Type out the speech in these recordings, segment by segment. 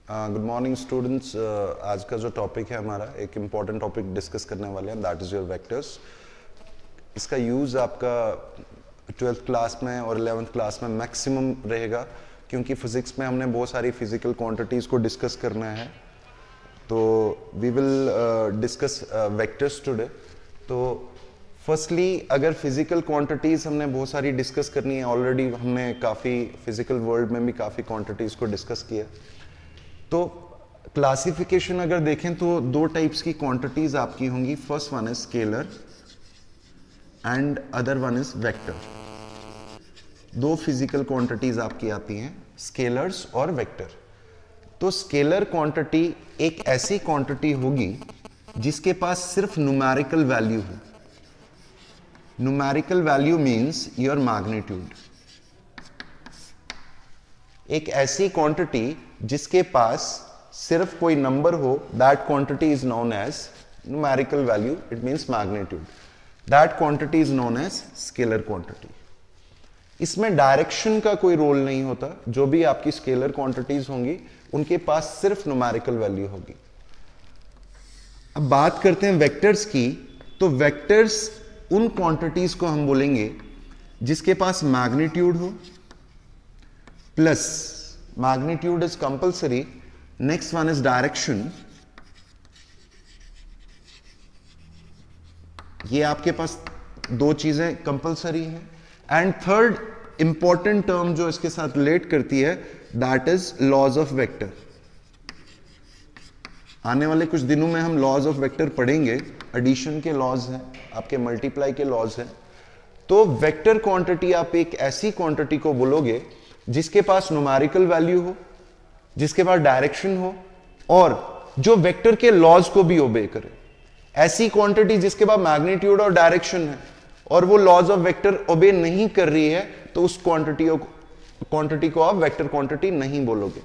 Good morning students. आज का जो टॉपिक है हमारा, एक इम्पॉर्टेंट टॉपिक डिस्कस करने वाले हैं, दैट इज़ योर वेक्टर्स। इसका यूज़ आपका 12th क्लास में और 11th क्लास में मैक्सिमम रहेगा, क्योंकि फिज़िक्स में हमने बहुत सारी फिजिकल क्वांटिटीज़ को डिस्कस करना है। तो we will discuss vectors today. तो फर्स्टली, अगर फिजिकल क्वांटिटीज़ हमने बहुत सारी डिस्कस करनी है, ऑलरेडी हमने काफ़ी फिजिकल वर्ल्ड में भी काफ़ी क्वांटिटीज़ को डिस्कस किया। तो क्लासिफिकेशन अगर देखें तो दो टाइप्स की क्वांटिटीज आपकी होंगी। First one is scalar and other one is vector. दो फिजिकल क्वांटिटीज आपकी आती हैं, स्केलर्स और वेक्टर। तो स्केलर क्वांटिटी एक ऐसी क्वांटिटी होगी जिसके पास सिर्फ न्यूमेरिकल वैल्यू हो। Numerical value means your magnitude. एक ऐसी क्वांटिटी जिसके पास सिर्फ कोई नंबर हो, that quantity is known as numerical value, it means magnitude. That quantity is known as scalar quantity. इसमें डायरेक्शन का कोई रोल नहीं होता। जो भी आपकी स्केलर क्वांटिटीज होंगी उनके पास सिर्फ न्यूमेरिकल वैल्यू होगी। अब बात करते हैं वेक्टर्स की। तो वेक्टर्स उन क्वांटिटीज को हम बोलेंगे जिसके पास मैग्नीट्यूड हो, plus magnitude is compulsory. Next one is direction. ये आपके पास दो चीजें कंपल्सरी हैं। एंड थर्ड इंपॉर्टेंट टर्म जो इसके साथ रिलेट करती है, that is laws of vector. आने वाले कुछ दिनों में हम लॉज ऑफ वेक्टर पढ़ेंगे। एडिशन के लॉज हैं, आपके मल्टीप्लाई के लॉज हैं। तो वेक्टर क्वांटिटी, आप एक ऐसी क्वांटिटी को बोलोगे जिसके पास न्यूमेरिकल वैल्यू हो, जिसके पास डायरेक्शन हो और जो वेक्टर के लॉज को भी ओबे करे। ऐसी क्वांटिटी जिसके पास मैग्नीट्यूड और डायरेक्शन है और वो लॉज ऑफ वेक्टर ओबे नहीं कर रही है, तो उस क्वांटिटी को आप वेक्टर क्वांटिटी नहीं बोलोगे।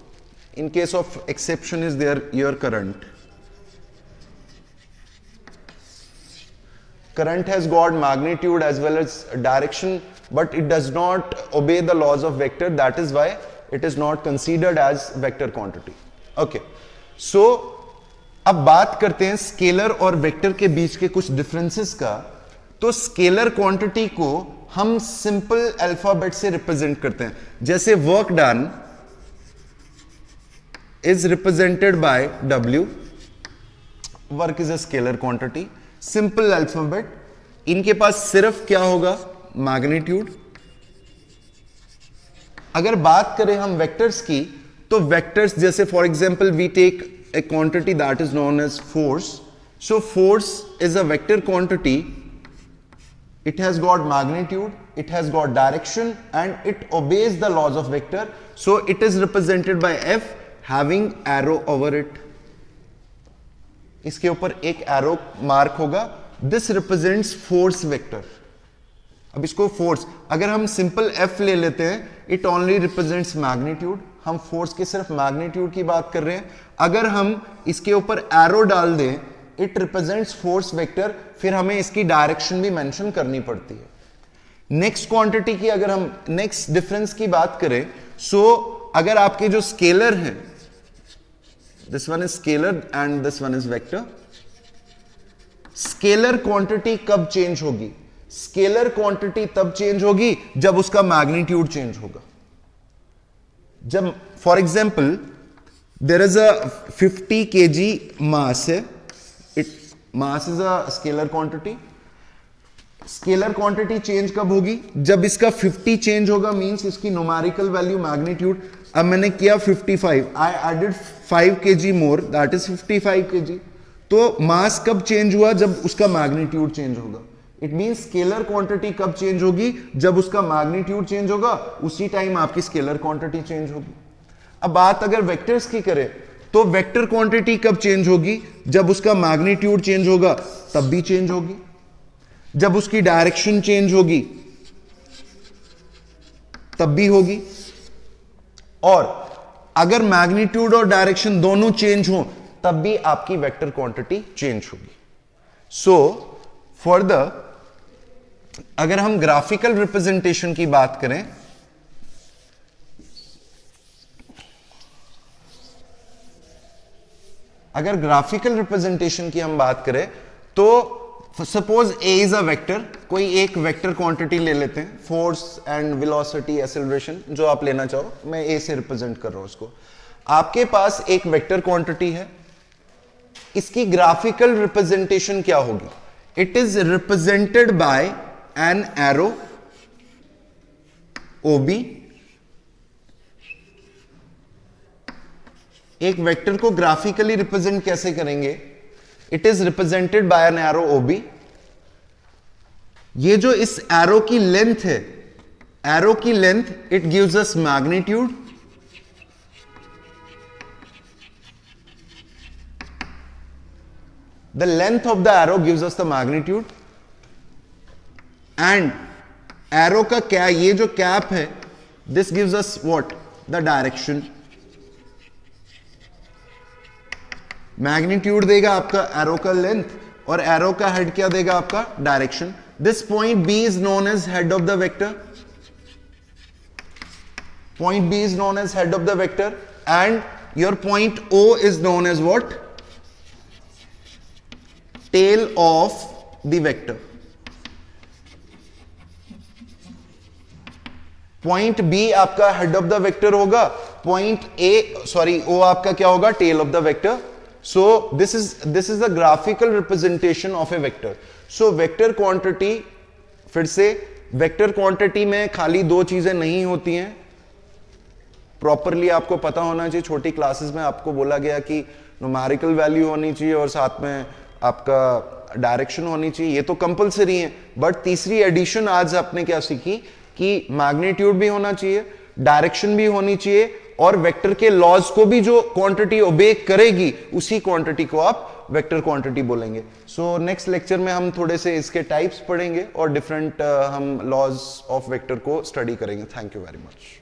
In case of exception is there your current. Current has got magnitude as well as direction, but it does not obey the laws of vector. That is why it is not considered as vector quantity. Okay. So, अब बात करते हैं scalar और vector के बीच के कुछ differences का। तो स्केलर क्वांटिटी को हम सिंपल अल्फाबेट से रिप्रेजेंट करते हैं। जैसे work done is represented bye W। Work is a scalar quantity. Simple alphabet. इनके पास सिर्फ क्या होगा, मैग्नीट्यूड। अगर बात करें हम वेक्टर्स की, तो वेक्टर्स जैसे for example we take a quantity that is known as force. So force is a vector quantity. It has got magnitude, it has got direction and it obeys the laws of vector. So it is represented by F having arrow over it. इसके ऊपर एक arrow mark होगा। This represents force vector. अब इसको force, अगर हम simple F ले लेते हैं, इट ओनली रिप्रेजेंट्स मैग्नीट्यूड। हम फोर्स के सिर्फ मैग्नीट्यूड की बात कर रहे हैं। अगर हम इसके ऊपर एरो डाल दें, इट रिप्रेजेंट्स फोर्स वेक्टर। फिर हमें इसकी डायरेक्शन भी मेंशन करनी पड़ती है। नेक्स्ट क्वांटिटी की अगर हम नेक्स्ट डिफरेंस की बात करें, सो अगर आपके जो स्केलर हैं, this one is scalar and this one is vector. Scalar quantity कब चेंज होगी? स्केलर क्वांटिटी तब चेंज होगी जब उसका मैग्नीट्यूड चेंज होगा। जब for example there is a 50 kg mass है, it mass is a scalar quantity. Scalar quantity change कब होगी? जब इसका 50 चेंज होगा, मींस इसकी न्यूमेरिकल वैल्यू मैग्नीट्यूड। अब मैंने किया 55, I added 5 kg more, that is 55 kg। तो मास कब चेंज हुआ? जब उसका मैग्नीट्यूड चेंज होगा। इट मींस स्केलर क्वांटिटी कब चेंज होगी? जब उसका मैग्नीट्यूड चेंज होगा, उसी टाइम आपकी स्केलर क्वांटिटी चेंज होगी। अब बात अगर वेक्टर्स की करें, तो वेक्टर क्वांटिटी कब चेंज होगी? जब उसका मैग्नीट्यूड चेंज होगा तब भी चेंज होगी। जब उसकी डायरेक्शन चेंज होगी तब भी होगी। और अगर मैग्नीट्यूड और डायरेक्शन दोनों चेंज हो तब भी आपकी वेक्टर क्वांटिटी चेंज होगी। सो फॉर द, अगर हम ग्राफिकल रिप्रेजेंटेशन की बात करें, अगर ग्राफिकल रिप्रेजेंटेशन की हम बात करें तो suppose A is a vector, कोई एक वेक्टर क्वांटिटी ले लेते हैं, फोर्स एंड वेलोसिटी एक्सेलरेशन जो आप लेना चाहो, मैं ए से रिप्रेजेंट कर रहा हूं उसको। आपके पास एक वेक्टर क्वांटिटी है, इसकी ग्राफिकल रिप्रेजेंटेशन क्या होगी? It is represented by an arrow OB. एक वेक्टर को ग्राफिकली रिप्रेजेंट कैसे करेंगे? It is represented by an arrow OB. ये जो इस एरो की लेंथ है, एरो की length it gives us magnitude, the length of the arrow gives us the magnitude, and arrow का क्या, ये जो कैप है, this gives us what? The direction. Magnitude देगा आपका एरो का लेंथ, और एरो का हेड क्या देगा आपका? Direction. This point B is known as head of the vector, point B is known as head of the vector, and your point O is known as what? Tail of the vector. Point B आपका head of the vector होगा, point O आपका क्या होगा? Tail of the vector. So this is the graphical representation of a vector. So vector quantity, फिर से vector quantity में खाली दो चीजें नहीं होती हैं, प्रॉपरली आपको पता होना चाहिए। छोटी क्लासेस में आपको बोला गया कि न्यूमेरिकल वैल्यू होनी चाहिए और साथ में आपका डायरेक्शन होनी चाहिए, ये तो कंपलसरी है। बट तीसरी एडिशन आज आपने क्या सीखी कि मैग्नीट्यूड भी होना चाहिए, डायरेक्शन भी होनी चाहिए, और वेक्टर के लॉज को भी जो क्वांटिटी ओबे करेगी उसी क्वांटिटी को आप वेक्टर क्वांटिटी बोलेंगे। सो नेक्स्ट लेक्चर में हम थोड़े से इसके टाइप्स पढ़ेंगे और डिफरेंट हम लॉज ऑफ वेक्टर को स्टडी करेंगे। Thank you very much.